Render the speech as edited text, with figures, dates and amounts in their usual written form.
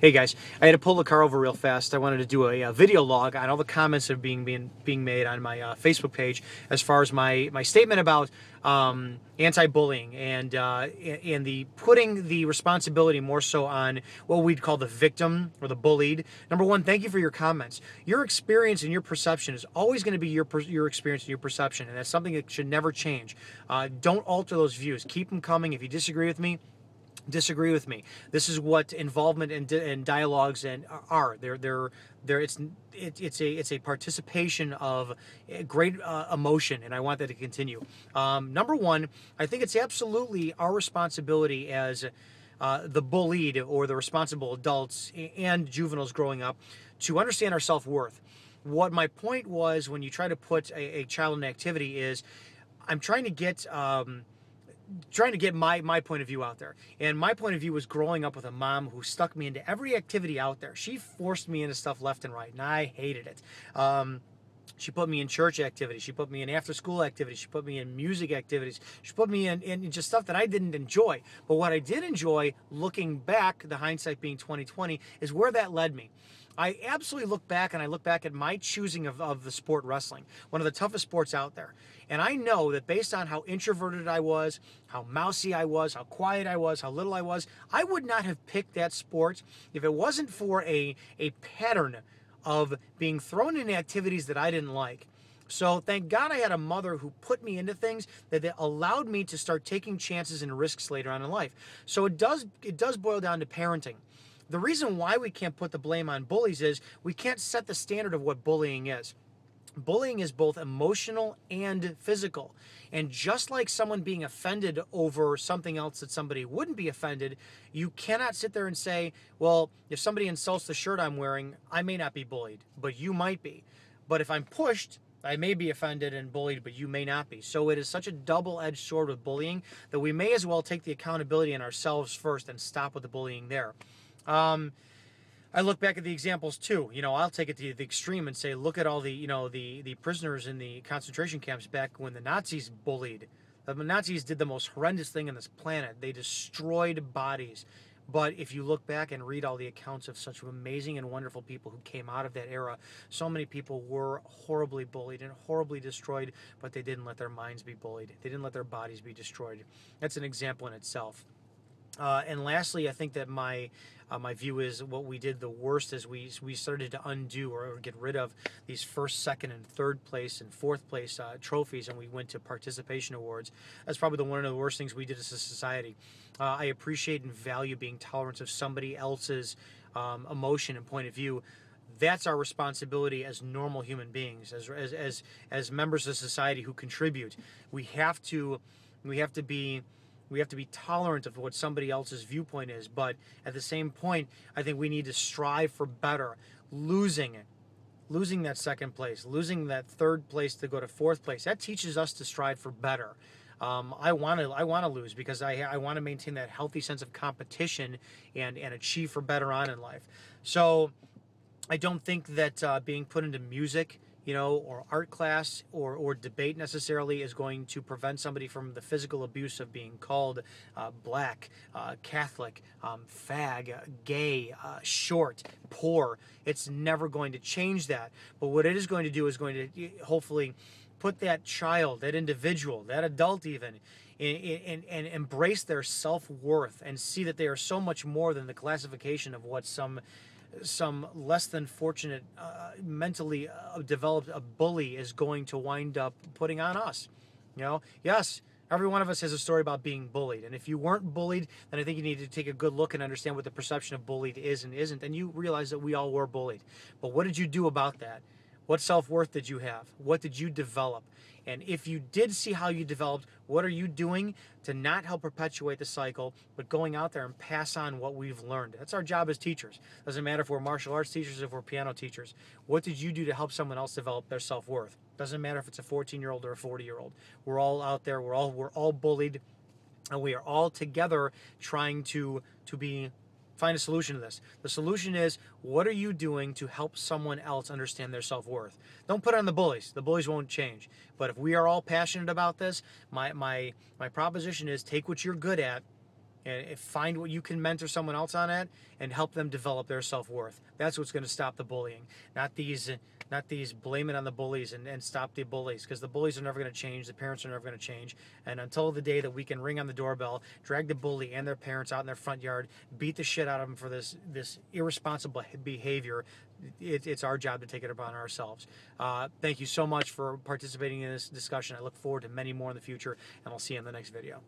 Hey guys, I had to pull the car over real fast. I wanted to do a video log on all the comments that are being made on my Facebook page as far as my statement about anti-bullying and the putting the responsibility more so on what we'd call the victim or the bullied. Number one, thank you for your comments. Your experience and your perception is always going to be your experience and your perception, and that's something that should never change. Don't alter those views. Keep them coming. If you disagree with me, disagree with me. This is what involvement and dialogues are. It's a participation of great emotion, and I want that to continue. Number one, I think it's absolutely our responsibility as the bullied or the responsible adults and juveniles growing up to understand our self-worth. What my point was when you try to put a child in activity is I'm trying to get my point of view out there. And my point of view was growing up with a mom who stuck me into every activity out there. She forced me into stuff left and right, and I hated it. She put me in church activities. She put me in after-school activities. She put me in music activities. She put me in just stuff that I didn't enjoy. But what I did enjoy, looking back, the hindsight being 2020, is where that led me. I absolutely look back, and I look back at my choosing of the sport wrestling, one of the toughest sports out there. And I know that based on how introverted I was, how mousy I was, how quiet I was, how little I was, I would not have picked that sport if it wasn't for a pattern of being thrown in activities that I didn't like. So thank God I had a mother who put me into things that allowed me to start taking chances and risks later on in life. So it does boil down to parenting. The reason why we can't put the blame on bullies is we can't set the standard of what bullying is. Bullying is both emotional and physical. And just like someone being offended over something else that somebody wouldn't be offended, you cannot sit there and say, well, if somebody insults the shirt I'm wearing, I may not be bullied, but you might be. But if I'm pushed, I may be offended and bullied, but you may not be. So it is such a double-edged sword with bullying that we may as well take the accountability in ourselves first and stop with the bullying there. I look back at the examples too. I'll take it to the extreme and say, look at all the prisoners in the concentration camps back when the Nazis bullied. The Nazis did the most horrendous thing on this planet. They destroyed bodies. But if you look back and read all the accounts of such amazing and wonderful people who came out of that era, so many people were horribly bullied and horribly destroyed, but they didn't let their minds be bullied. They didn't let their bodies be destroyed. That's an example in itself. And lastly, I think that my view is what we did the worst is we started to undo or get rid of these first, second, and third place and fourth place trophies, and we went to participation awards. That's probably one of the worst things we did as a society. I appreciate and value being tolerant of somebody else's emotion and point of view. That's our responsibility as normal human beings, as members of society who contribute. We have to be tolerant of what somebody else's viewpoint is, but at the same point, I think we need to strive for better. Losing that second place, losing that third place to go to fourth place, that teaches us to strive for better. I want to lose because I want to maintain that healthy sense of competition and achieve for better on in life. So I don't think that being put into music, or art class or debate necessarily is going to prevent somebody from the physical abuse of being called black, Catholic, fag, gay, short, poor. It's never going to change that. But what it is going to do is going to hopefully put that child, that individual, that adult even, and embrace their self-worth and see that they are so much more than the classification of what some less than fortunate, mentally developed a bully is going to wind up putting on us. Yes, every one of us has a story about being bullied. And if you weren't bullied, then I think you need to take a good look and understand what the perception of bullied is and isn't. And you realize that we all were bullied. But what did you do about that? What self-worth did you have? What did you develop? And if you did see how you developed, what are you doing to not help perpetuate the cycle, but going out there and pass on what we've learned? That's our job as teachers. Doesn't matter if we're martial arts teachers, if we're piano teachers. What did you do to help someone else develop their self-worth? Doesn't matter if it's a 14-year-old or a 40-year-old. We're all out there. We're all bullied, and we are all together trying to find a solution to this. The solution is, what are you doing to help someone else understand their self-worth? Don't put it on the bullies. The bullies won't change. But if we are all passionate about this, my proposition is take what you're good at and find what you can mentor someone else on it and help them develop their self-worth. That's what's going to stop the bullying, not these blame it on the bullies and stop the bullies, because the bullies are never going to change, the parents are never going to change. And until the day that we can ring on the doorbell, drag the bully and their parents out in their front yard, beat the shit out of them for this irresponsible behavior, it's our job to take it upon ourselves. Thank you so much for participating in this discussion. I look forward to many more in the future, and I'll see you in the next video.